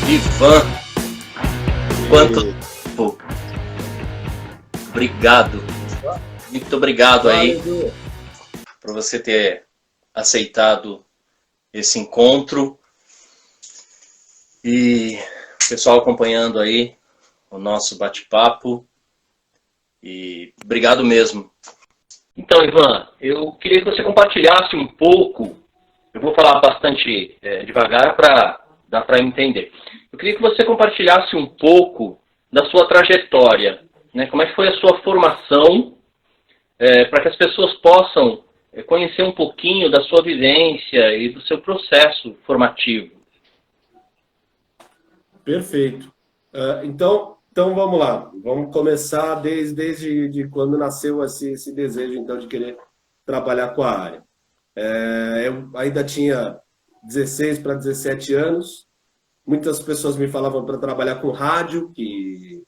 Ivan, quanto tempo? Obrigado. Muito obrigado aí por você ter aceitado esse encontro. E o pessoal acompanhando aí o nosso bate-papo. E obrigado mesmo. Então, Ivan, eu queria que você compartilhasse um pouco. Eu vou falar bastante devagar para dar para entender. Eu queria que você compartilhasse um pouco da sua trajetória, né? Como é que foi a sua formação, para que as pessoas possam conhecer um pouquinho da sua vivência e do seu processo formativo. Perfeito. Então vamos lá. Vamos começar desde quando nasceu esse desejo então de querer trabalhar com a área. Eu ainda tinha 16 para 17 anos. Muitas pessoas me falavam para trabalhar com rádio, que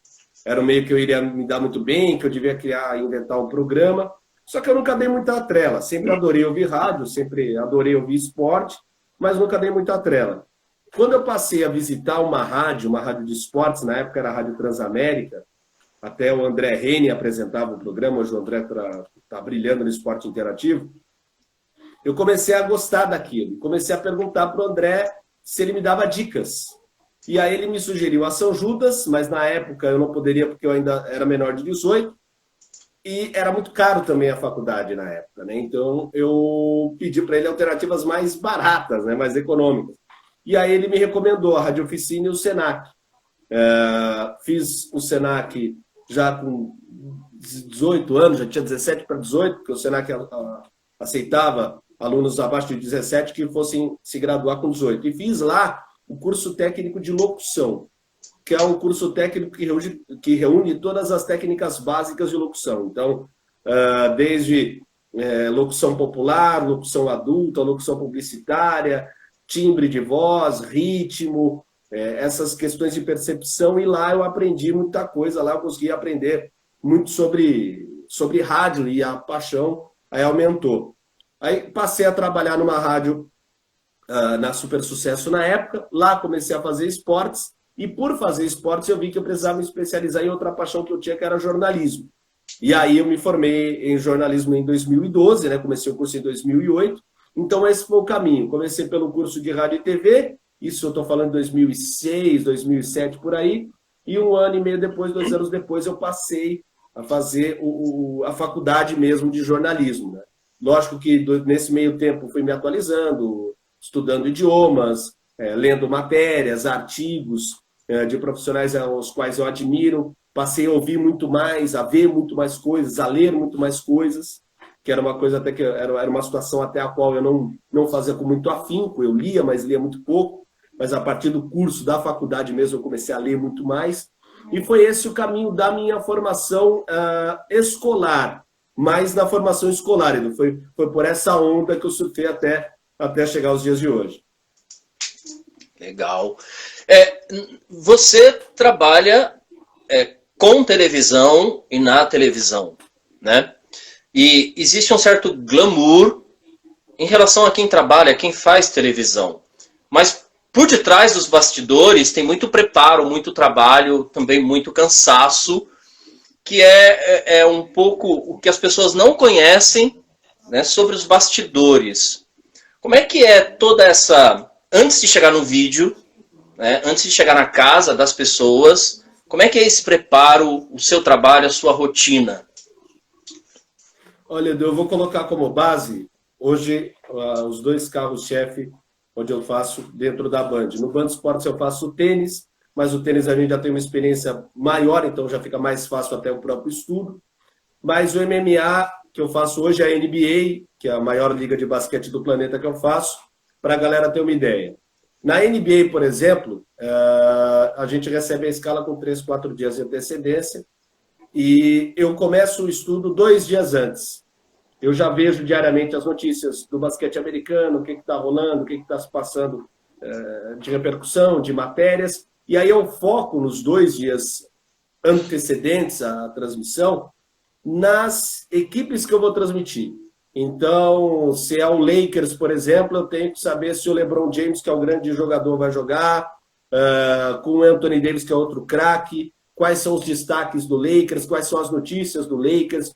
era um meio que eu iria me dar muito bem, que eu devia inventar um programa. Só que eu nunca dei muita trela. Sempre adorei ouvir rádio, sempre adorei ouvir esporte, mas nunca dei muita trela. Quando eu passei a visitar uma rádio de esportes, na época era a Rádio Transamérica, até o André Reni apresentava o programa, hoje o André está brilhando no esporte interativo, eu comecei a gostar daquilo. Comecei a perguntar para o André se ele me dava dicas. E aí ele me sugeriu a São Judas, mas na época eu não poderia porque eu ainda era menor de 18, e era muito caro também a faculdade na época, né? Então eu pedi para ele alternativas mais baratas, né? Mais econômicas. E aí ele me recomendou a Rádio Oficina e o Senac. Fiz o Senac já com 18 anos, já tinha 17 para 18, porque o Senac aceitava alunos abaixo de 17 que fossem se graduar com 18. E fiz lá o curso técnico de locução, que é um curso técnico que reúne todas as técnicas básicas de locução. Então, desde locução popular, locução adulta, locução publicitária, timbre de voz, ritmo, essas questões de percepção, e lá eu aprendi muita coisa, lá eu consegui aprender muito sobre rádio, e a paixão aí aumentou. Aí passei a trabalhar numa rádio na Super Sucesso na época, lá comecei a fazer esportes, e por fazer esportes eu vi que eu precisava me especializar em outra paixão que eu tinha, que era jornalismo. E aí eu me formei em jornalismo em 2012, né? Comecei o curso em 2008, então esse foi o caminho. Comecei pelo curso de rádio e TV, isso eu estou falando de 2006, 2007, por aí, e um ano e meio depois, 2 anos depois, eu passei a fazer a faculdade mesmo de jornalismo, né? Lógico que nesse meio tempo fui me atualizando, estudando idiomas, lendo matérias, artigos de profissionais aos quais eu admiro, passei a ouvir muito mais, a ver muito mais coisas, a ler muito mais coisas, que era uma coisa até que era uma situação até a qual eu não fazia com muito afinco, eu lia, mas lia muito pouco, mas a partir do curso da faculdade mesmo eu comecei a ler muito mais, e foi esse o caminho da minha formação escolar, mas na formação escolar, foi por essa onda que eu surfei até chegar aos dias de hoje. Legal. Você trabalha com televisão e na televisão, né? E existe um certo glamour em relação a quem trabalha, quem faz televisão. Mas por detrás dos bastidores tem muito preparo, muito trabalho, também muito cansaço, que é um pouco o que as pessoas não conhecem, né, sobre os bastidores. Como é que é toda essa... Antes de chegar no vídeo, né, antes de chegar na casa das pessoas, como é que é esse preparo, o seu trabalho, a sua rotina? Olha, eu vou colocar como base, hoje, os 2 carros-chefe onde eu faço dentro da Band. No Band Esportes eu faço tênis, mas o tênis a gente já tem uma experiência maior, então já fica mais fácil até o próprio estudo. Mas o MMA que eu faço hoje é a NBA, que é a maior liga de basquete do planeta que eu faço, para a galera ter uma ideia. Na NBA, por exemplo, a gente recebe a escala com 3, 4 dias de antecedência, e eu começo o estudo 2 dias antes. Eu já vejo diariamente as notícias do basquete americano, o que está rolando, o que está se passando de repercussão, de matérias, e aí eu foco nos 2 dias antecedentes à transmissão nas equipes que eu vou transmitir. Então, se é o Lakers, por exemplo, eu tenho que saber se o LeBron James, que é o grande jogador, vai jogar, com o Anthony Davis, que é outro craque, quais são os destaques do Lakers, quais são as notícias do Lakers,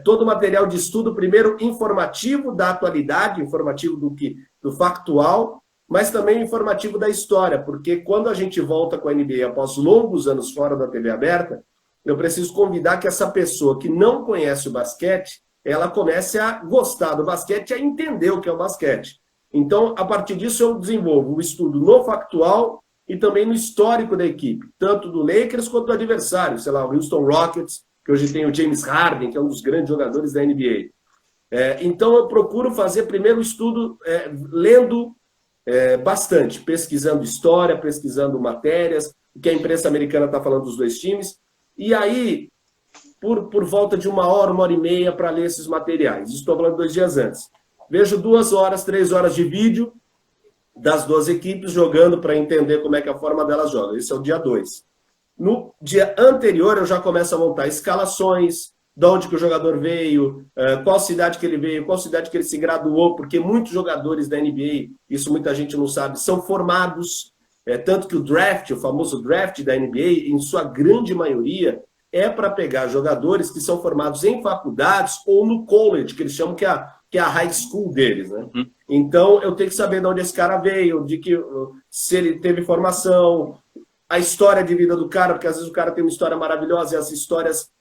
todo o material de estudo, primeiro informativo da atualidade, informativo do factual, mas também informativo da história, porque quando a gente volta com a NBA após longos anos fora da TV aberta, eu preciso convidar que essa pessoa que não conhece o basquete, ela comece a gostar do basquete e a entender o que é o basquete. Então, a partir disso, eu desenvolvo o estudo no factual e também no histórico da equipe, tanto do Lakers quanto do adversário, sei lá, o Houston Rockets, que hoje tem o James Harden, que é um dos grandes jogadores da NBA. Então, eu procuro fazer primeiro o estudo lendo bastante, pesquisando história, pesquisando matérias, o que a imprensa americana está falando dos dois times, e aí, por volta de 1 hora e meia para ler esses materiais. Estou falando 2 dias antes. Vejo 2 horas, 3 horas de vídeo das 2 equipes jogando para entender como é que a forma delas joga. Esse é o dia 2. No dia anterior, eu já começo a montar escalações, de onde que o jogador veio, qual cidade que ele veio, qual cidade que ele se graduou, porque muitos jogadores da NBA, isso muita gente não sabe, são formados, tanto que o draft, o famoso draft da NBA, em sua grande maioria, é para pegar jogadores que são formados em faculdades ou no college, que eles chamam que é a high school deles, né? Então, eu tenho que saber de onde esse cara veio, se ele teve formação, a história de vida do cara, porque às vezes o cara tem uma história maravilhosa e as histórias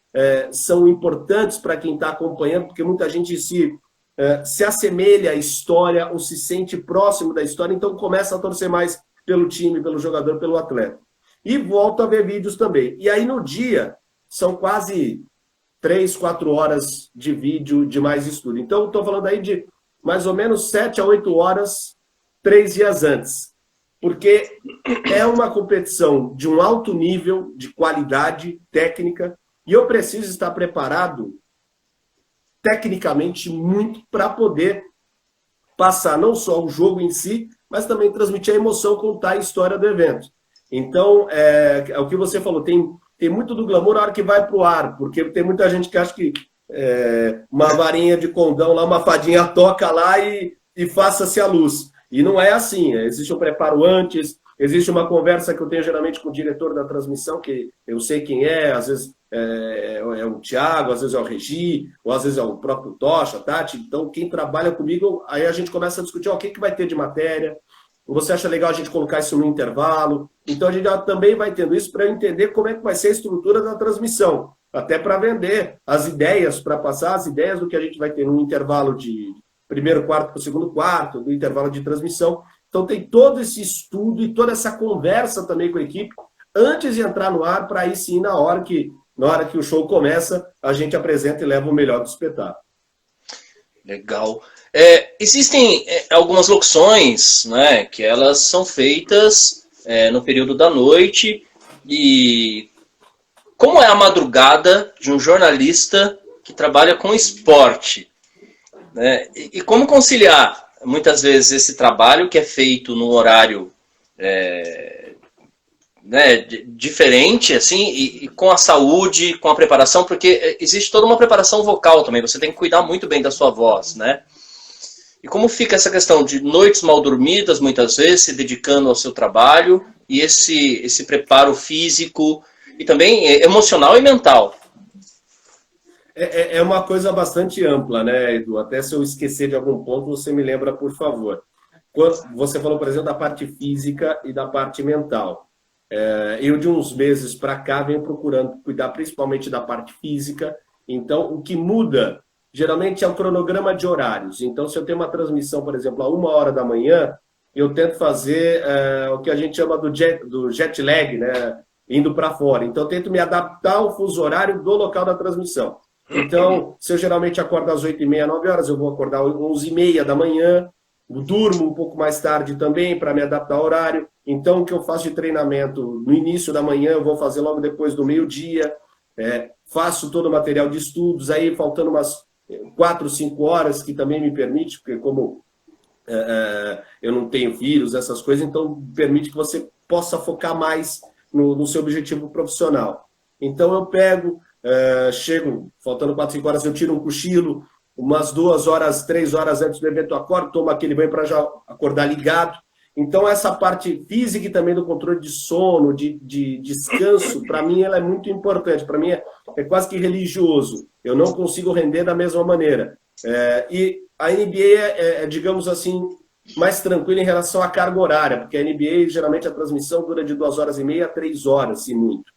são importantes para quem está acompanhando, porque muita gente se assemelha à história ou se sente próximo da história, então começa a torcer mais pelo time, pelo jogador, pelo atleta. E volta a ver vídeos também. E aí no dia, são quase 3, 4 horas de vídeo de mais estudo. Então, estou falando aí de mais ou menos 7 a 8 horas, 3 dias antes. Porque é uma competição de um alto nível de qualidade técnica e eu preciso estar preparado tecnicamente muito para poder passar não só o jogo em si, mas também transmitir a emoção, contar a história do evento. Então, é o que você falou, tem muito do glamour na hora que vai para o ar, porque tem muita gente que acha que uma varinha de condão lá, uma fadinha toca lá e faça-se a luz. E não é assim, existe um preparo antes, existe uma conversa que eu tenho geralmente com o diretor da transmissão, que eu sei quem às vezes é o Thiago, às vezes é o Regi, ou às vezes é o próprio Tocha, Tati. Então, quem trabalha comigo, aí a gente começa a discutir o que vai ter de matéria, você acha legal a gente colocar isso no intervalo? Então, a gente também vai tendo isso para entender como é que vai ser a estrutura da transmissão, até para vender as ideias, para passar as ideias do que a gente vai ter no intervalo de primeiro quarto para o segundo quarto, do intervalo de transmissão. Então, tem todo esse estudo e toda essa conversa também com a equipe, antes de entrar no ar, para aí sim, na hora que o show começa, a gente apresenta e leva o melhor do espetáculo. Legal. Existem algumas locuções, né, que elas são feitas no período da noite. E como é a madrugada de um jornalista que trabalha com esporte? Né? E como conciliar, muitas vezes, esse trabalho que é feito num horário diferente, assim, e com a saúde, com a preparação, porque existe toda uma preparação vocal também, você tem que cuidar muito bem da sua voz, né? E como fica essa questão de noites mal dormidas, muitas vezes, se dedicando ao seu trabalho, e esse preparo físico, e também emocional e mental? É uma coisa bastante ampla, né, Edu? Até se eu esquecer de algum ponto, você me lembra, por favor. Você falou, por exemplo, da parte física e da parte mental. Eu, de uns meses para cá, venho procurando cuidar principalmente da parte física. Então, o que muda, geralmente, é o cronograma de horários. Então, se eu tenho uma transmissão, por exemplo, a 1 hora da manhã, eu tento fazer o que a gente chama do jet lag, né? Indo para fora. Então, eu tento me adaptar ao fuso horário do local da transmissão. Então, se eu geralmente acordo às 8h30, 9 horas, eu vou acordar às 11h30 da manhã, durmo um pouco mais tarde também para me adaptar ao horário. Então, o que eu faço de treinamento no início da manhã, eu vou fazer logo depois do meio-dia, faço todo o material de estudos, aí faltando umas 4, 5 horas, que também me permite, porque como eu não tenho filhos, essas coisas, então permite que você possa focar mais no seu objetivo profissional. Então, eu pego, chego, faltando 4, 5 horas, eu tiro um cochilo, umas 2 horas, 3 horas antes do evento eu acordo, tomo aquele banho para já acordar ligado. Então, essa parte física e também do controle de sono, de descanso, para mim, ela é muito importante. Para mim, é quase que religioso. Eu não consigo render da mesma maneira. E a NBA digamos assim, mais tranquila em relação à carga horária, porque a NBA, geralmente, a transmissão dura de 2h30 a 3 horas, se muito.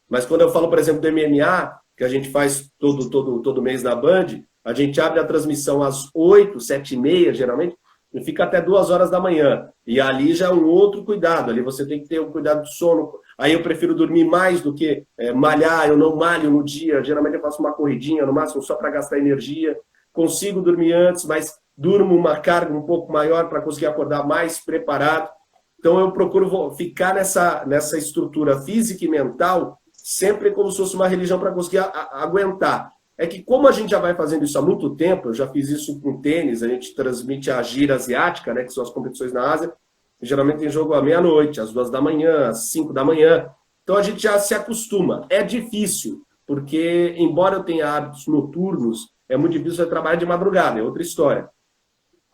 Mas quando eu falo, por exemplo, do MMA, que a gente faz todo mês na Band, a gente abre a transmissão às 8, 7h30, geralmente, e fica até 2 horas da manhã. E ali já é um outro cuidado. Ali você tem que ter um cuidado do sono. Aí eu prefiro dormir mais do que malhar. Eu não malho no dia. Geralmente eu faço uma corridinha, no máximo, só para gastar energia. Consigo dormir antes, mas durmo uma carga um pouco maior para conseguir acordar mais preparado. Então eu procuro ficar nessa estrutura física e mental sempre como se fosse uma religião para conseguir aguentar. É que como a gente já vai fazendo isso há muito tempo, eu já fiz isso com tênis, a gente transmite a gira asiática, né, que são as competições na Ásia, geralmente tem jogo à meia-noite, às 2 da manhã, às 5 da manhã. Então a gente já se acostuma. É difícil, porque embora eu tenha hábitos noturnos, é muito difícil eu trabalhar de madrugada, é outra história.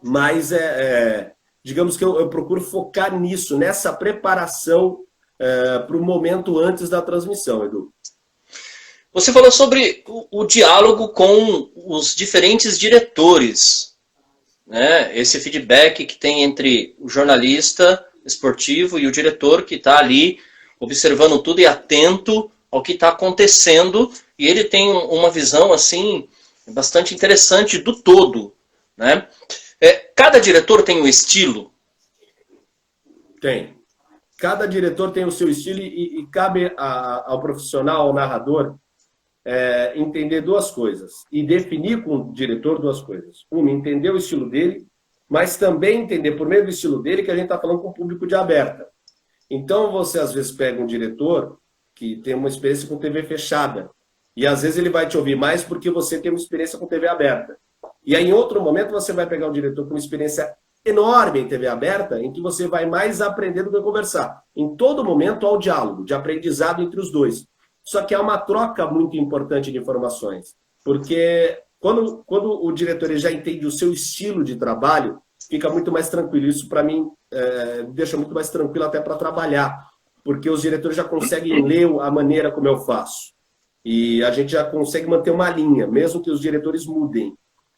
Mas digamos que eu procuro focar nisso, nessa preparação para o momento antes da transmissão, Edu. Você falou sobre o diálogo com os diferentes diretores, né? Esse feedback que tem entre o jornalista esportivo e o diretor que está ali observando tudo e atento ao que está acontecendo, e ele tem uma visão assim bastante interessante do todo, né? Cada diretor tem um estilo? Tem. Cada diretor tem o seu estilo e cabe ao profissional, ao narrador, entender duas coisas e definir com o diretor duas coisas. Uma, entender o estilo dele, mas também entender, por meio do estilo dele, que a gente está falando com o público de aberta. Então, você às vezes pega um diretor que tem uma experiência com TV fechada e às vezes ele vai te ouvir mais porque você tem uma experiência com TV aberta. E aí, em outro momento, você vai pegar um diretor com uma experiência enorme em TV aberta, em que você vai mais aprender do que conversar. Em todo momento, há o diálogo, de aprendizado entre os dois. Só que há uma troca muito importante de informações, porque quando o diretor já entende o seu estilo de trabalho, fica muito mais tranquilo. Isso, para mim, deixa muito mais tranquilo até para trabalhar, porque os diretores já conseguem ler a maneira como eu faço. E a gente já consegue manter uma linha, mesmo que os diretores mudem.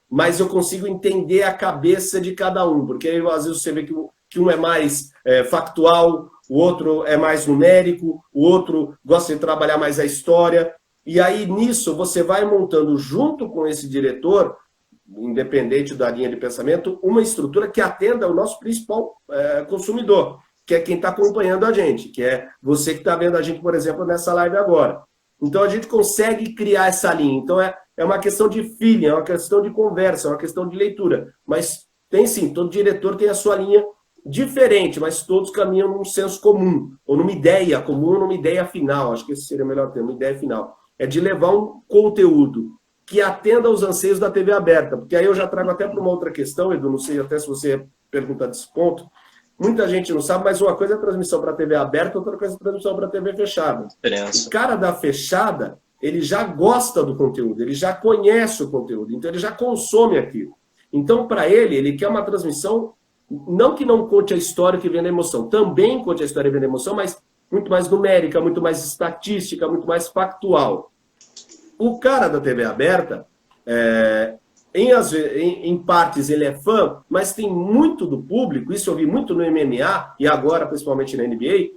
Mas eu consigo entender a cabeça de cada um, porque aí, às vezes você vê que um é mais factual, o outro é mais numérico, o outro gosta de trabalhar mais a história. E aí, nisso, você vai montando, junto com esse diretor, independente da linha de pensamento, uma estrutura que atenda ao nosso principal consumidor, que é quem está acompanhando a gente, que é você que está vendo a gente, por exemplo, nessa live agora. Então, a gente consegue criar essa linha. Então, é uma questão de feeling, é uma questão de conversa, é uma questão de leitura. Mas tem sim, todo diretor tem a sua linha diferente, mas todos caminham num senso comum, ou numa ideia comum, ou numa ideia final. Acho que esse seria o melhor termo, uma ideia final. É de levar um conteúdo que atenda aos anseios da TV aberta. Porque aí eu já trago até para uma outra questão, Edu, não sei até se você pergunta desse ponto. Muita gente não sabe, mas uma coisa é transmissão para TV aberta, outra coisa é transmissão para TV fechada. O cara da fechada, ele já gosta do conteúdo, ele já conhece o conteúdo, então ele já consome aquilo. Então, para ele quer uma transmissão, não que não conte a história que vem da emoção, também conte a história que vem da emoção, mas muito mais numérica, muito mais estatística, muito mais factual. O cara da TV aberta, em partes ele é fã, mas tem muito do público, isso eu vi muito no MMA, e agora principalmente na NBA,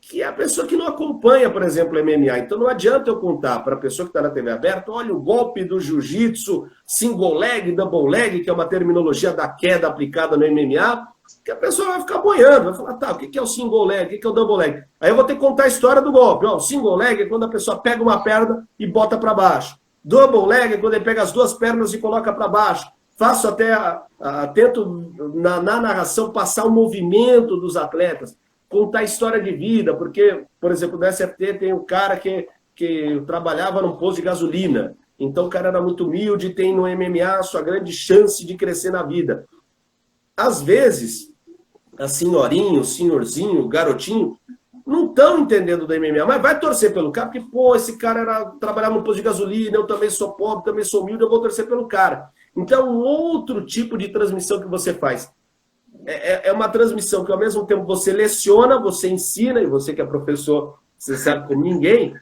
que é a pessoa que não acompanha, por exemplo, o MMA. Então não adianta eu contar para a pessoa que está na TV aberta, olha o golpe do jiu-jitsu, single leg, double leg, que é uma terminologia da queda aplicada no MMA, que a pessoa vai ficar boiando, vai falar, tá, o que é o single leg, o que é o double leg? Aí eu vou ter que contar a história do golpe. Ó, o single leg é quando a pessoa pega uma perna e bota para baixo. Double leg é quando ele pega as duas pernas e coloca para baixo. Faço até, tento na narração passar o movimento dos atletas, contar a história de vida, porque, por exemplo, no SFT tem um cara que trabalhava num posto de gasolina. Então o cara era muito humilde e tem no MMA a sua grande chance de crescer na vida. Às vezes, a senhorinha, o senhorzinho, o garotinho, não estão entendendo do MMA, mas vai torcer pelo cara, porque, pô, esse cara trabalhava no posto de gasolina, eu também sou pobre, também sou humilde, eu vou torcer pelo cara. Então, um outro tipo de transmissão que você faz. é uma transmissão que ao mesmo tempo você leciona, você ensina, e você que é professor, você sabe como ninguém,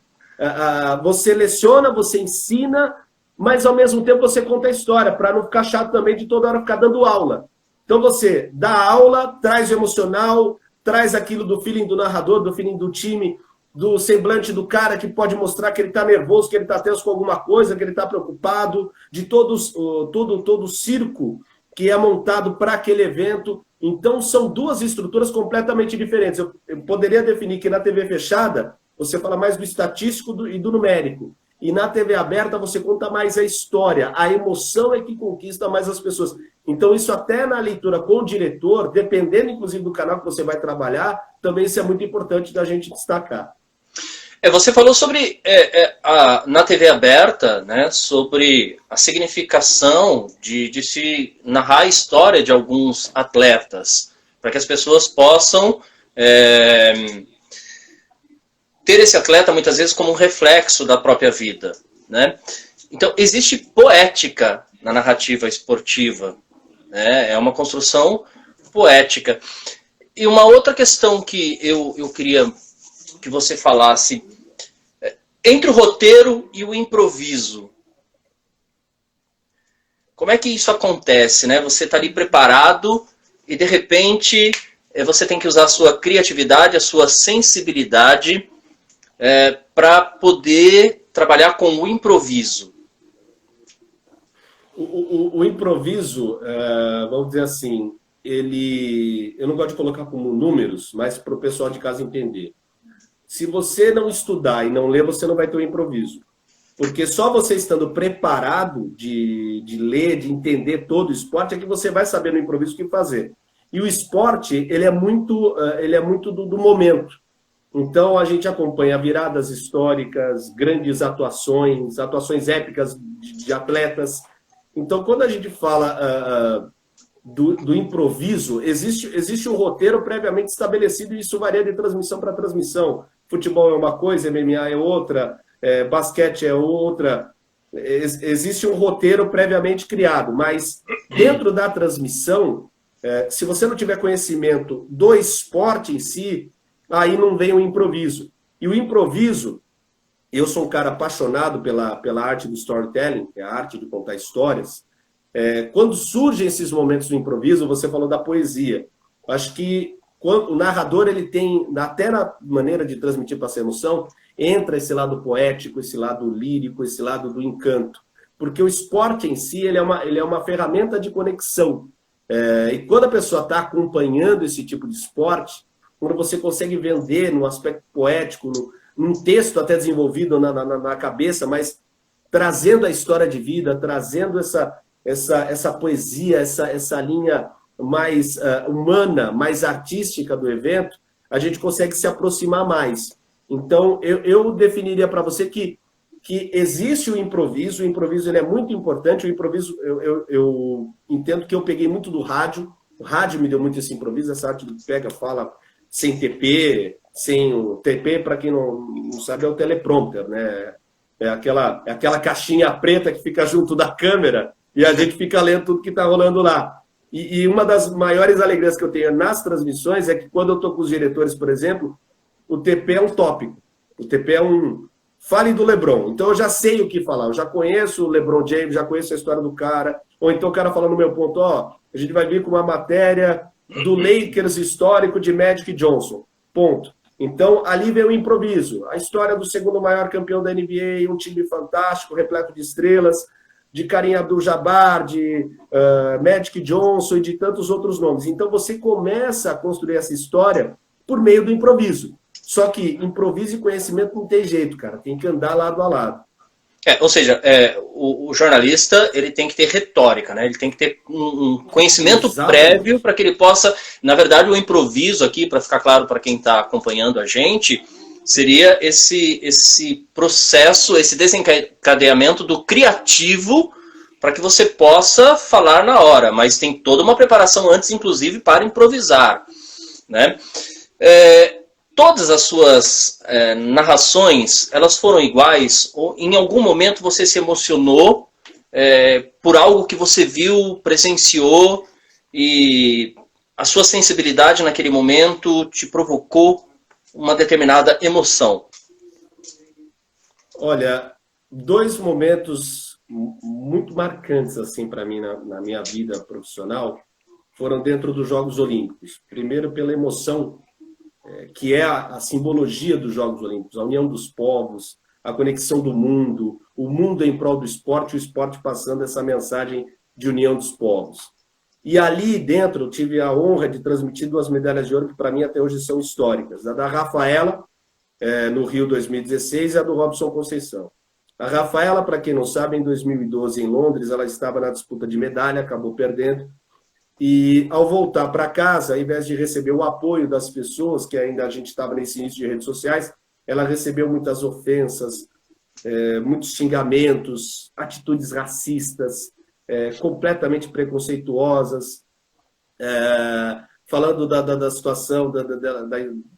você leciona, você ensina, mas ao mesmo tempo você conta a história, para não ficar chato também de toda hora ficar dando aula. Então você dá aula, traz o emocional, traz aquilo do feeling do narrador, do feeling do time, do semblante do cara que pode mostrar que ele está nervoso, que ele está tenso com alguma coisa, que ele está preocupado, de todo o circo que é montado para aquele evento. Então são duas estruturas completamente diferentes. Eu poderia definir que na TV fechada você fala mais do estatístico e do numérico. E na TV aberta você conta mais a história, a emoção é que conquista mais as pessoas. Então isso até na leitura com o diretor, dependendo inclusive do canal que você vai trabalhar, também isso é muito importante da gente destacar. Você falou sobre, na TV aberta, né, sobre a significação de se narrar a história de alguns atletas, para que as pessoas possam ter esse atleta muitas vezes como um reflexo da própria vida, né? Então, existe poética na narrativa esportiva, né? É uma construção poética. E uma outra questão que eu queria que você falasse, entre o roteiro e o improviso, como é que isso acontece, né? Você está ali preparado e, de repente, você tem que usar a sua criatividade, a sua sensibilidade para poder trabalhar com o improviso. O improviso, vamos dizer assim, eu não gosto de colocar como números, mas para o pessoal de casa entender. Se você não estudar e não ler, você não vai ter o improviso. Porque só você estando preparado de ler, de entender todo o esporte, é que você vai saber no improviso o que fazer. E o esporte, ele é muito do momento. Então, a gente acompanha viradas históricas, grandes atuações épicas de atletas. Então, quando a gente fala do improviso, existe um roteiro previamente estabelecido e isso varia de transmissão para transmissão. Futebol é uma coisa, MMA é outra, basquete é outra. Existe um roteiro previamente criado, mas dentro da transmissão, se você não tiver conhecimento do esporte em si, aí não vem o improviso. E o improviso, eu sou um cara apaixonado pela arte do storytelling, que é a arte de contar histórias. Quando surgem esses momentos do improviso, você falou da poesia. Acho que o narrador, ele tem, até na maneira de transmitir para essa emoção, entra esse lado poético, esse lado lírico, esse lado do encanto. Porque o esporte em si, ele é uma ferramenta de conexão. E quando a pessoa está acompanhando esse tipo de esporte, quando você consegue vender no aspecto poético, num texto até desenvolvido na cabeça, mas trazendo a história de vida, trazendo essa poesia, essa linha mais humana, mais artística do evento, a gente consegue se aproximar mais. Então, eu definiria para você que existe o improviso ele é muito importante, o improviso, eu entendo que eu peguei muito do rádio, o rádio me deu muito esse improviso, essa arte do pega, fala, sem TP, sem o TP, para quem não sabe, é o teleprompter, né? É aquela caixinha preta que fica junto da câmera e a gente fica lendo tudo que está rolando lá. E uma das maiores alegrias que eu tenho nas transmissões é que quando eu estou com os diretores, por exemplo, o TP é um tópico. O TP é fale do LeBron. Então eu já sei o que falar. Eu já conheço o LeBron James, já conheço a história do cara. Ou então o cara fala no meu ponto, a gente vai vir com uma matéria do Lakers histórico de Magic Johnson. Ponto. Então, ali vem o improviso. A história do segundo maior campeão da NBA, um time fantástico, repleto de estrelas, de Kareem Abdul-Jabbar, de Magic Johnson e de tantos outros nomes. Então, você começa a construir essa história por meio do improviso. Só que improviso e conhecimento não tem jeito, cara. Tem que andar lado a lado. Ou seja, o jornalista, ele tem que ter retórica, né? Ele tem que ter um conhecimento prévio para que ele possa... Na verdade, o improviso aqui, para ficar claro para quem está acompanhando a gente, seria esse processo, esse desencadeamento do criativo para que você possa falar na hora. Mas tem toda uma preparação antes, inclusive, para improvisar, né? Todas as suas narrações, elas foram iguais? Ou em algum momento você se emocionou por algo que você viu, presenciou e a sua sensibilidade naquele momento te provocou uma determinada emoção? Olha, dois momentos muito marcantes assim para mim na minha vida profissional foram dentro dos Jogos Olímpicos. Primeiro pela emoção que é a simbologia dos Jogos Olímpicos, a união dos povos, a conexão do mundo, o mundo em prol do esporte, o esporte passando essa mensagem de união dos povos. E ali dentro eu tive a honra de transmitir 2 medalhas de ouro que para mim até hoje são históricas. A da Rafaela, no Rio 2016, e a do Robson Conceição. A Rafaela, para quem não sabe, em 2012 em Londres, ela estava na disputa de medalha, acabou perdendo. E ao voltar para casa, ao invés de receber o apoio das pessoas, que ainda a gente estava nesse início de redes sociais, ela recebeu muitas ofensas, muitos xingamentos, atitudes racistas, completamente preconceituosas, falando da situação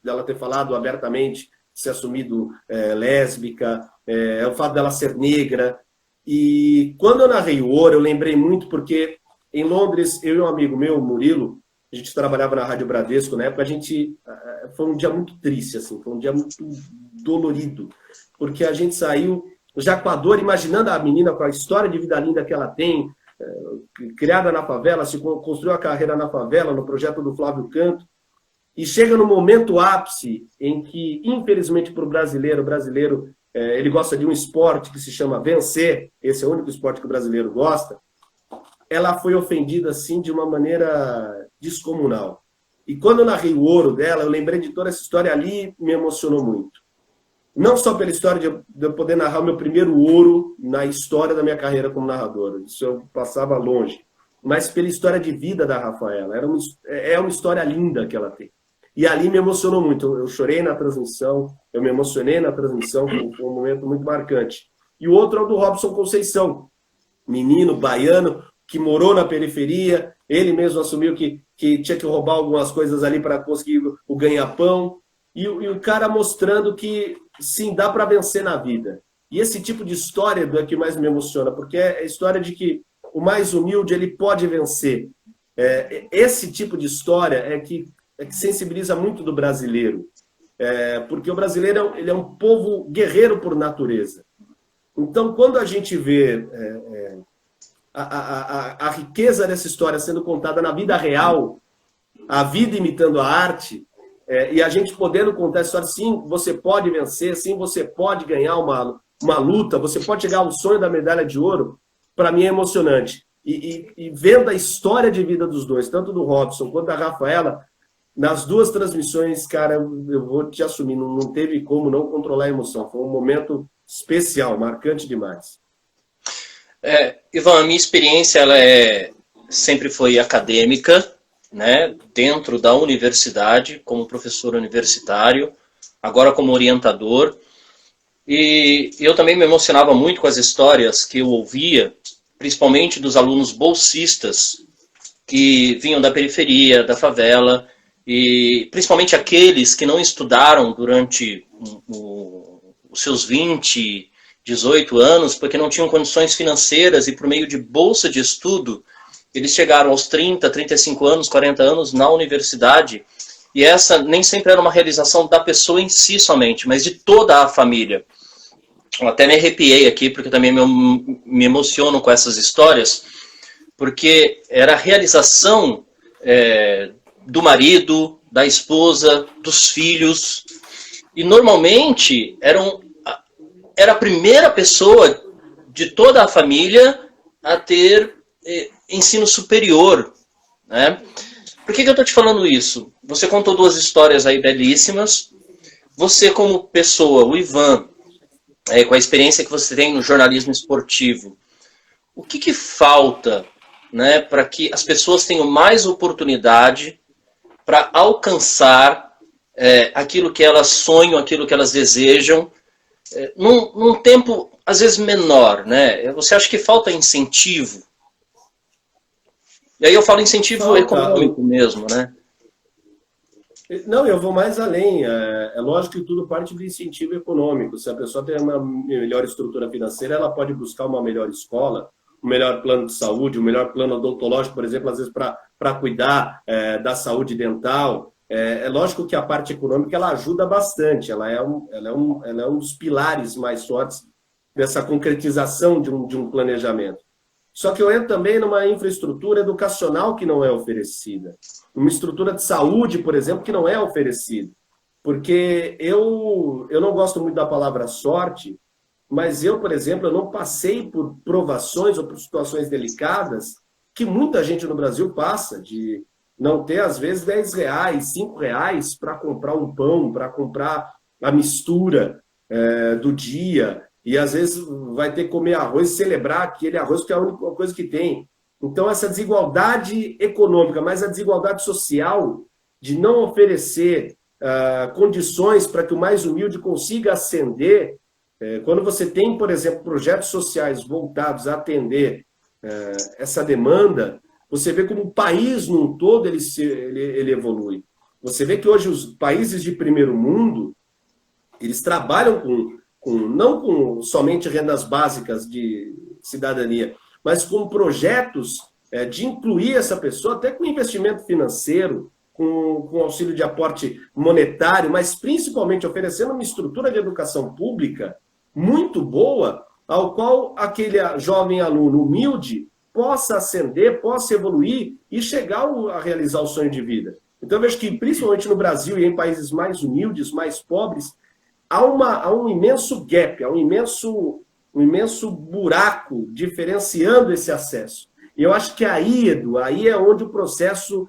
dela ter falado abertamente, se assumido lésbica, o fato dela ser negra. E quando eu narrei o ouro, eu lembrei muito porque em Londres, eu e um amigo meu, Murilo, a gente trabalhava na Rádio Bradesco, na época foi um dia muito triste, assim, foi um dia muito dolorido, porque a gente saiu já com a dor, imaginando a menina com a história de vida linda que ela tem, criada na favela, se construiu a carreira na favela, no projeto do Flávio Canto, e chega no momento ápice em que, infelizmente para o brasileiro, ele gosta de um esporte que se chama vencer, esse é o único esporte que o brasileiro gosta, ela foi ofendida assim de uma maneira descomunal. E quando eu narrei o ouro dela, eu lembrei de toda essa história ali, me emocionou muito. Não só pela história de eu poder narrar o meu primeiro ouro na história da minha carreira como narrador, isso eu passava longe, mas pela história de vida da Rafaela. É uma história linda que ela tem. E ali me emocionou muito. Eu chorei na transmissão, eu me emocionei na transmissão, foi um momento muito marcante. E o outro é o do Robson Conceição, menino baiano, que morou na periferia, ele mesmo assumiu que tinha que roubar algumas coisas ali para conseguir o ganha-pão, e o cara mostrando que, sim, dá para vencer na vida. E esse tipo de história é que mais me emociona, porque é a história de que o mais humilde ele pode vencer. Esse tipo de história é que sensibiliza muito do brasileiro, porque o brasileiro ele é um povo guerreiro por natureza. Então, quando a gente vê a riqueza dessa história sendo contada na vida real, a vida imitando a arte, e a gente podendo contar essa história, sim, você pode vencer, sim, você pode ganhar uma luta, você pode chegar ao sonho da medalha de ouro, para mim é emocionante. E vendo a história de vida dos dois, tanto do Robson quanto da Rafaela, nas duas transmissões, cara, eu vou te assumir, não teve como não controlar a emoção. Foi um momento especial, marcante demais. Ivan, a minha experiência sempre foi acadêmica, né, dentro da universidade, como professor universitário, agora como orientador. E eu também me emocionava muito com as histórias que eu ouvia, principalmente dos alunos bolsistas, que vinham da periferia, da favela, e principalmente aqueles que não estudaram durante os seus 20, 18 anos, porque não tinham condições financeiras e por meio de bolsa de estudo, eles chegaram aos 30, 35 anos, 40 anos na universidade, e essa nem sempre era uma realização da pessoa em si somente, mas de toda a família. Eu até me arrepiei aqui, porque também me emociono com essas histórias, porque era a realização do marido, da esposa, dos filhos, e normalmente era a primeira pessoa de toda a família a ter ensino superior, né? Por que eu estou te falando isso? Você contou duas histórias aí belíssimas. Você como pessoa, o Ivan, com a experiência que você tem no jornalismo esportivo, o que falta, né, para que as pessoas tenham mais oportunidade para alcançar aquilo que elas sonham, aquilo que elas desejam, num tempo, às vezes, menor, né? Você acha que falta incentivo? E aí eu falo incentivo econômico mesmo, né? Não, eu vou mais além. É lógico que tudo parte do incentivo econômico. Se a pessoa tem uma melhor estrutura financeira, ela pode buscar uma melhor escola o melhor plano de saúde, o melhor plano odontológico, por exemplo, às vezes para cuidar da saúde dental. É lógico que a parte econômica ela ajuda bastante, ela é um dos pilares mais fortes dessa concretização de um planejamento. Só que eu entro também numa infraestrutura educacional que não é oferecida, uma estrutura de saúde, por exemplo, que não é oferecida. Porque eu não gosto muito da palavra sorte, mas eu, por exemplo, eu não passei por provações ou por situações delicadas que muita gente no Brasil passa, de não ter, às vezes, R$10, R$5 para comprar um pão, para comprar a mistura do dia, e às vezes vai ter que comer arroz e celebrar aquele arroz que é a única coisa que tem. Então, essa desigualdade econômica, mas a desigualdade social de não oferecer condições para que o mais humilde consiga ascender. Quando você tem, por exemplo, projetos sociais voltados a atender essa demanda, você vê como o país num todo ele evolui. Você vê que hoje os países de primeiro mundo, eles trabalham não com somente rendas básicas de cidadania, mas com projetos de incluir essa pessoa, até com investimento financeiro, com auxílio de aporte monetário, mas principalmente oferecendo uma estrutura de educação pública muito boa, ao qual aquele jovem aluno humilde possa ascender, possa evoluir e chegar a realizar o sonho de vida. Então, eu vejo que, principalmente no Brasil e em países mais humildes, mais pobres, há um imenso gap, há um imenso buraco diferenciando esse acesso. E eu acho que aí, Edu, aí é onde o processo,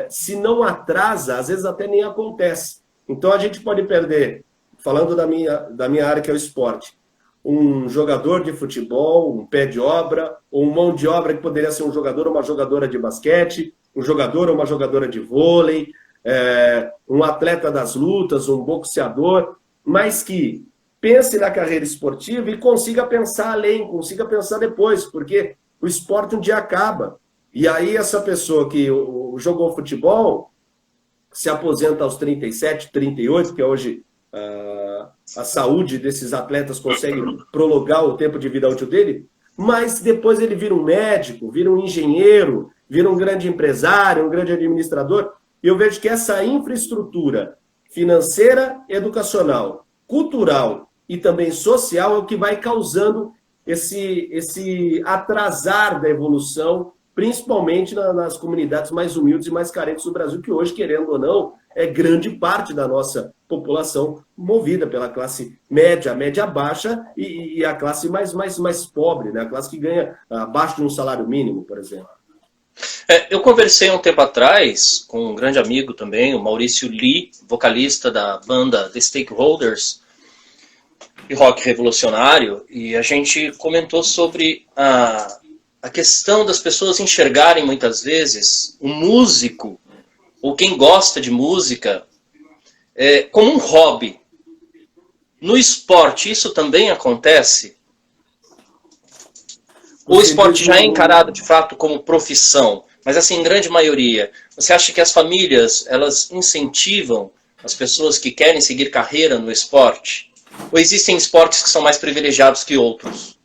se não atrasa, às vezes até nem acontece. Então, a gente pode perder, falando da minha área, que é o esporte, um jogador de futebol, um pé de obra, ou uma mão de obra que poderia ser um jogador ou uma jogadora de basquete, um jogador ou uma jogadora de vôlei, um atleta das lutas, um boxeador, mas que pense na carreira esportiva e consiga pensar além, consiga pensar depois, porque o esporte um dia acaba. E aí essa pessoa que jogou futebol se aposenta aos 37, 38, que hoje a saúde desses atletas consegue prolongar o tempo de vida útil dele, mas depois ele vira um médico, vira um engenheiro, vira um grande empresário, um grande administrador. E eu vejo que essa infraestrutura financeira, educacional, cultural e também social é o que vai causando esse atrasar da evolução, principalmente nas comunidades mais humildes e mais carentes do Brasil, que hoje, querendo ou não, é grande parte da nossa população movida pela classe média, média baixa e a classe mais pobre, né? A classe que ganha abaixo de um salário mínimo, por exemplo. Eu conversei um tempo atrás com um grande amigo também, o Maurício Lee, vocalista da banda The Stakeholders, de rock revolucionário, e a gente comentou sobre a questão das pessoas enxergarem muitas vezes o músico, ou quem gosta de música, como um hobby. No esporte isso também acontece? O esporte já é encarado de fato como profissão, mas assim, em grande maioria, você acha que as famílias, elas incentivam as pessoas que querem seguir carreira no esporte? Ou existem esportes que são mais privilegiados que outros?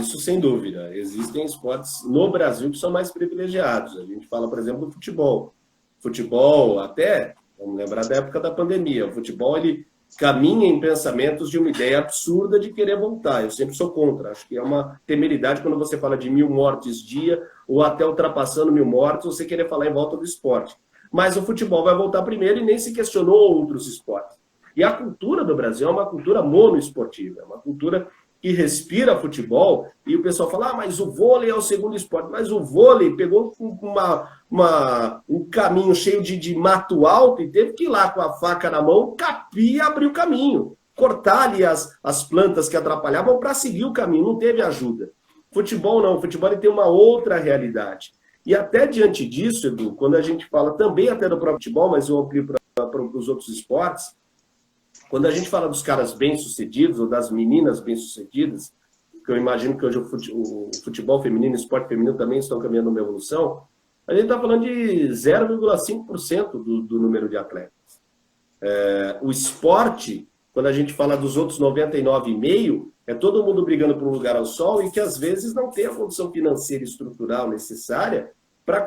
Isso sem dúvida. Existem esportes no Brasil que são mais privilegiados. A gente fala, por exemplo, do futebol. Futebol, até, vamos lembrar da época da pandemia, o futebol ele caminha em pensamentos de uma ideia absurda de querer voltar. Eu sempre sou contra. Acho que é uma temeridade quando você fala de 1.000 mortes dia ou até ultrapassando 1.000 mortes, você querer falar em volta do esporte. Mas o futebol vai voltar primeiro e nem se questionou outros esportes. E a cultura do Brasil é uma cultura monoesportiva, é uma cultura que respira futebol, e o pessoal fala, mas o vôlei é o segundo esporte. Mas o vôlei pegou um caminho cheio de mato alto e teve que ir lá com a faca na mão, capir e abrir o caminho. Cortar ali as plantas que atrapalhavam para seguir o caminho, não teve ajuda. Futebol não, o futebol ele tem uma outra realidade. E até diante disso, Edu, quando a gente fala também até do próprio futebol, mas eu amplio para os outros esportes, quando a gente fala dos caras bem-sucedidos ou das meninas bem-sucedidas, que eu imagino que hoje o futebol feminino e o esporte feminino também estão caminhando uma evolução, a gente está falando de 0,5% do número de atletas. O esporte, quando a gente fala dos outros 99,5%, é todo mundo brigando por um lugar ao sol e que às vezes não tem a condição financeira e estrutural necessária para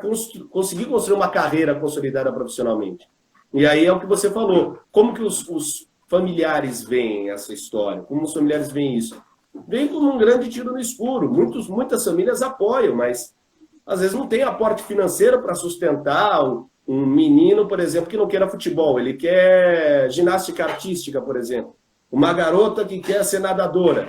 conseguir construir uma carreira consolidada profissionalmente. E aí é o que você falou. Como que os familiares veem essa história? Como os familiares veem isso? Vem como um grande tiro no escuro. Muitas famílias apoiam, mas às vezes não tem aporte financeiro para sustentar um menino, por exemplo, que não queira futebol. Ele quer ginástica artística, por exemplo. Uma garota que quer ser nadadora.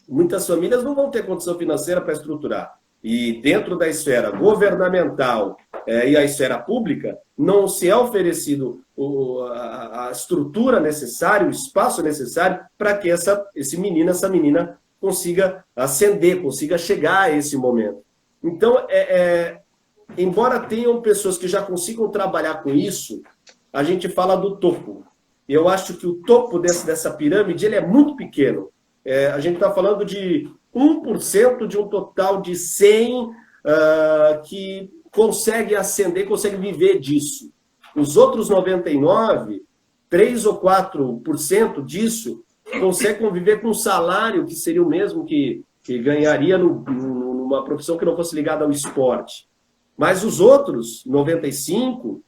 Muitas famílias não vão ter condição financeira para estruturar. E dentro da esfera governamental e a esfera pública, não se é oferecido a estrutura necessária, o espaço necessário para que esse menino, essa menina consiga ascender, consiga chegar a esse momento. Então, embora tenham pessoas que já consigam trabalhar com isso, a gente fala do topo. Eu acho que o topo dessa pirâmide ele é muito pequeno. A gente está falando de 1% de um total de 100 que consegue ascender, consegue viver disso. Os outros 99, 3 ou 4% disso consegue conviver com um salário que seria o mesmo que ganharia numa profissão que não fosse ligada ao esporte. Mas os outros 95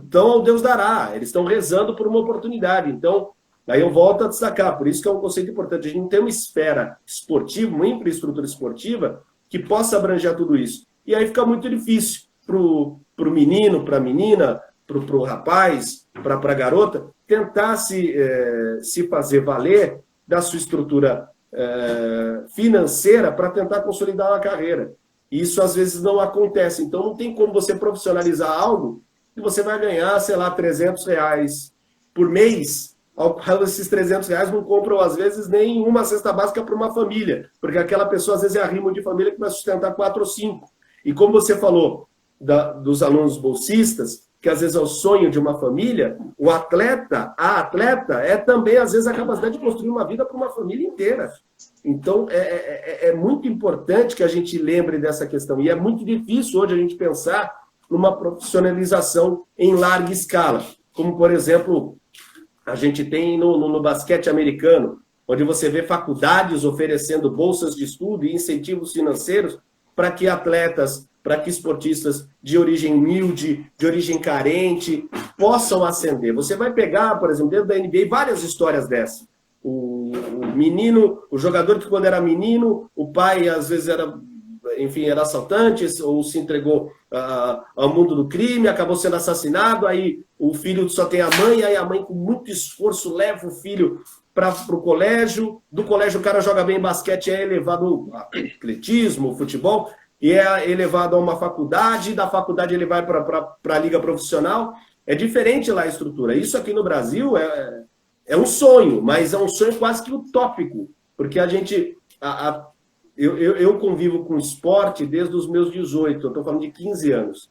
estão ao Deus dará, eles estão rezando por uma oportunidade. Então, aí eu volto a destacar, por isso que é um conceito importante. A gente não tem uma esfera esportiva, uma infraestrutura esportiva que possa abranger tudo isso. E aí fica muito difícil para o menino, para a menina, para o rapaz, para a garota, tentar se fazer valer da sua estrutura financeira para tentar consolidar uma carreira. E isso às vezes não acontece. Então não tem como você profissionalizar algo que você vai ganhar, sei lá, R$300 por mês. Ao qual esses R$300 não compram, às vezes, nem uma cesta básica para uma família, porque aquela pessoa, às vezes, é arrimo de família que vai sustentar 4 ou 5. E como você falou dos alunos bolsistas, que às vezes é o sonho de uma família, a atleta, é também, às vezes, a capacidade de construir uma vida para uma família inteira. Então, é muito importante que a gente lembre dessa questão. E é muito difícil hoje a gente pensar numa profissionalização em larga escala, como, por exemplo, a gente tem no basquete americano, onde você vê faculdades oferecendo bolsas de estudo e incentivos financeiros para que atletas, para que esportistas de origem humilde, de origem carente, possam ascender. Você vai pegar, por exemplo, dentro da NBA, várias histórias dessas. O menino, o jogador que quando era menino, o pai às vezes era assaltante ou se entregou ao mundo do crime, acabou sendo assassinado, aí o filho só tem a mãe, aí a mãe com muito esforço leva o filho para o colégio, do colégio o cara joga bem basquete, é elevado a atletismo, futebol, e é elevado a uma faculdade, da faculdade ele vai para a liga profissional. É diferente lá a estrutura. Isso aqui no Brasil é um sonho, mas é um sonho quase que utópico, porque a gente... Eu convivo com esporte desde os meus 18, eu estou falando de 15 anos.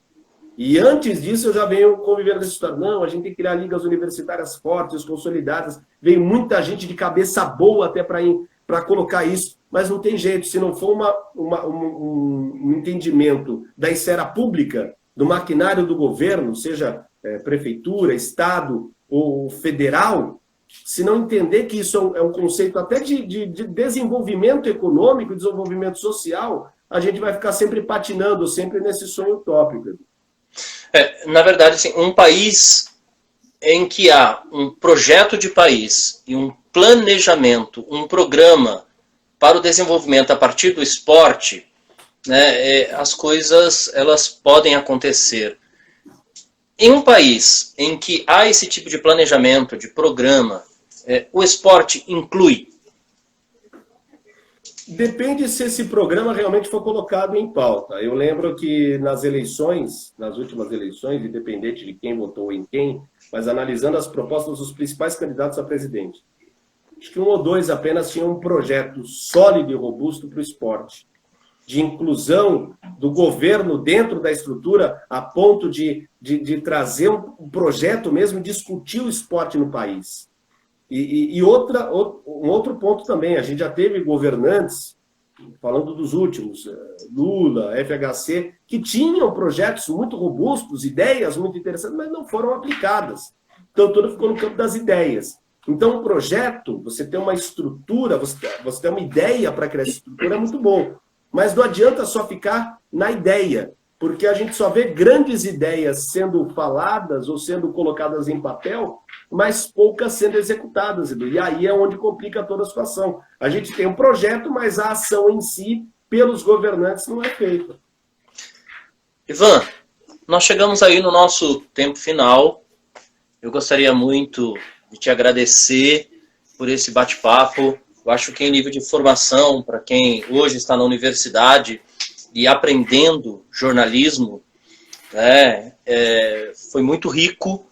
E antes disso eu já venho convivendo com essa história. Não, a gente tem que criar ligas universitárias fortes, consolidadas. Veio muita gente de cabeça boa até para colocar isso, mas não tem jeito. Se não for um entendimento da esfera pública, do maquinário do governo, seja prefeitura, estado ou federal, se não entender que isso é um conceito até de desenvolvimento econômico, desenvolvimento social, a gente vai ficar sempre patinando, sempre nesse sonho utópico. Na verdade, assim, um país em que há um projeto de país e um planejamento, um programa para o desenvolvimento a partir do esporte, né, as coisas elas podem acontecer. Em um país em que há esse tipo de planejamento, de programa, o esporte inclui? Depende se esse programa realmente for colocado em pauta. Eu lembro que nas últimas eleições, independente de quem votou em quem, mas analisando as propostas dos principais candidatos a presidente, acho que 1 ou 2 apenas tinham um projeto sólido e robusto para o esporte, de inclusão do governo dentro da estrutura, a ponto de trazer um projeto mesmo, discutir o esporte no país. E um outro ponto também, a gente já teve governantes, falando dos últimos, Lula, FHC, que tinham projetos muito robustos, ideias muito interessantes, mas não foram aplicadas. Então tudo ficou no campo das ideias. Então, um projeto, você tem uma estrutura, você tem uma ideia para criar essa estrutura, é muito bom. Mas não adianta só ficar na ideia, porque a gente só vê grandes ideias sendo faladas ou sendo colocadas em papel, mas poucas sendo executadas, Edu. E aí é onde complica toda a situação. A gente tem um projeto, mas a ação em si, pelos governantes, não é feita. Ivan, nós chegamos aí no nosso tempo final. Eu gostaria muito de te agradecer por esse bate-papo. Eu acho que em nível de formação, para quem hoje está na universidade e aprendendo jornalismo, né, foi muito rico,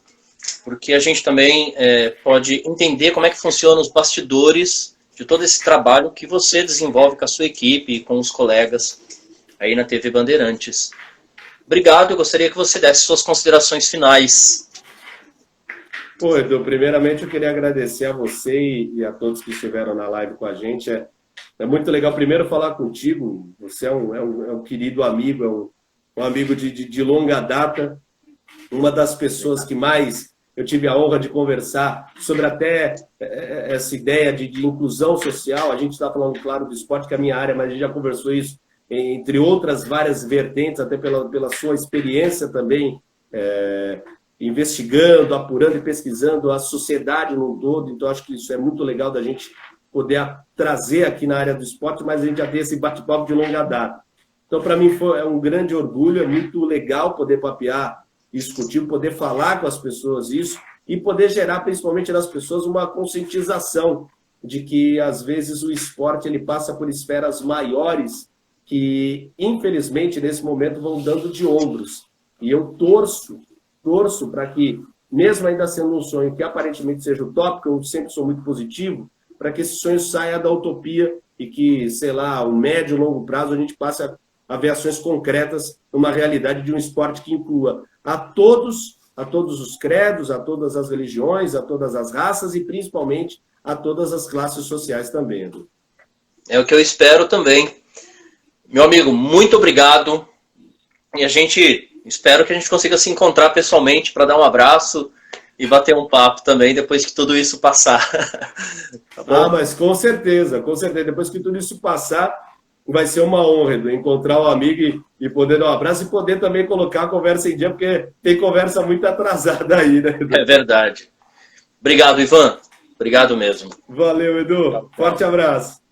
porque a gente também pode entender como é que funcionam os bastidores de todo esse trabalho que você desenvolve com a sua equipe e com os colegas aí na TV Bandeirantes. Obrigado, eu gostaria que você desse suas considerações finais. Pô, Edu, primeiramente eu queria agradecer a você e a todos que estiveram na live com a gente. É muito legal, primeiro, falar contigo. Você é um querido amigo, um amigo de longa data, uma das pessoas que mais eu tive a honra de conversar sobre até essa ideia de inclusão social. A gente está falando, claro, do esporte, que é a minha área, mas a gente já conversou isso, entre outras várias vertentes, até pela sua experiência também, investigando, apurando e pesquisando a sociedade no todo. Então, acho que isso é muito legal da gente poder trazer aqui na área do esporte, mas a gente já tem esse bate-papo de longa data. Então, para mim, é um grande orgulho, é muito legal poder papear isso contigo, poder falar com as pessoas isso e poder gerar, principalmente nas pessoas, uma conscientização de que, às vezes, o esporte ele passa por esferas maiores que, infelizmente, nesse momento, vão dando de ombros. E eu torço para que, mesmo ainda sendo um sonho que aparentemente seja utópico, eu sempre sou muito positivo, para que esse sonho saia da utopia e que, sei lá, o médio e longo prazo a gente passe a ver ações concretas numa realidade de um esporte que inclua a todos os credos, a todas as religiões, a todas as raças e, principalmente, a todas as classes sociais também, Edu. É o que eu espero também. Meu amigo, muito obrigado. E espero que a gente consiga se encontrar pessoalmente para dar um abraço e bater um papo também depois que tudo isso passar. Tá bom? Mas com certeza. Depois que tudo isso passar, vai ser uma honra, Edu, encontrar um amigo e poder dar um abraço e poder também colocar a conversa em dia, porque tem conversa muito atrasada aí, né, Edu? É verdade. Obrigado, Ivan. Obrigado mesmo. Valeu, Edu. Forte abraço.